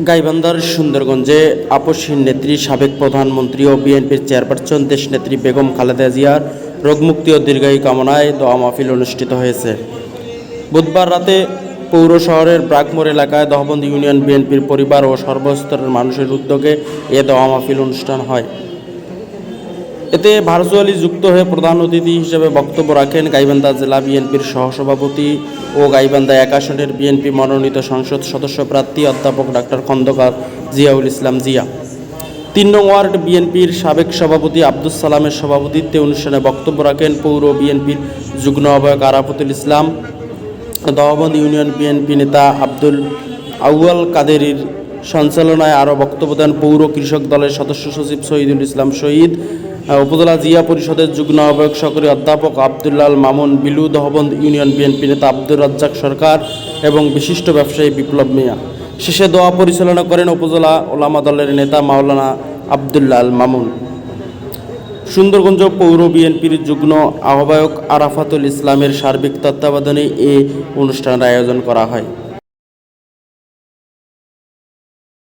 গাইবান্ধার সুন্দরগঞ্জে আপসহীন নেত্রী সাবেক প্রধানমন্ত্রী ও বিএনপির চেয়ারপারসন দেশনেত্রী বেগম খালেদা জিয়ার রোগমুক্তি ও দীর্ঘায়ু কামনায় দোয়া মাহফিল অনুষ্ঠিত হয়েছে। বুধবার রাতে পৌর শহরের ব্রাকমোর এলাকায় দহবন্দ ইউনিয়ন বিএনপির পরিবার ও সর্বস্তরের মানুষের উদ্যোগে এ দোয়া মাহফিল অনুষ্ঠান হয়। এতে ভার্চুয়ালি যুক্ত হয়ে প্রধান অতিথি হিসেবে বক্তব্য রাখেন গাইবান্ধা জেলা বিএনপির সহসভাপতি ও গাইবান্ধা ১ আসনের বিএনপি মনোনীত সংসদ সদস্য প্রার্থী অধ্যাপক ডাক্তার খন্দকার জিয়াউল ইসলাম জিয়া। ৩ নং ওয়ার্ড বিএনপির সাবেক সভাপতি আব্দুস সালামের সভাপতিত্বে অনুষ্ঠানে বক্তব্য রাখেন পৌর বিএনপির যুগ্ম আহ্বায়ক আরাফাতুল ইসলাম। দহবন্দ ইউনিয়ন বিএনপি নেতা আব্দুল আউয়াল কাদেরীর সঞ্চালনায় আরও বক্তব্য দেন পৌর কৃষক দলের সদস্য সচিব শহীদুল ইসলাম শহীদ, উপজেলা জিয়া পরিষদের যুগ্ম আহ্বায়ক সহকারী অধ্যাপক আবদুল্লাল মামুন বিলু, দহবন্দ ইউনিয়ন বিএনপি নেতা আব্দুর রাজ্জাক সরকার এবং বিশিষ্ট ব্যবসায়ী বিপ্লব মিয়া। শেষে দোয়া পরিচালনা করেন উপজেলা ওলামা দলের নেতা মাওলানা আবদুল্লাল মামুন। সুন্দরগঞ্জ পৌর বিএনপির যুগ্ম আহ্বায়ক আরাফাতুল ইসলামের সার্বিক তত্ত্বাবধানে এ অনুষ্ঠানের আয়োজন করা হয়।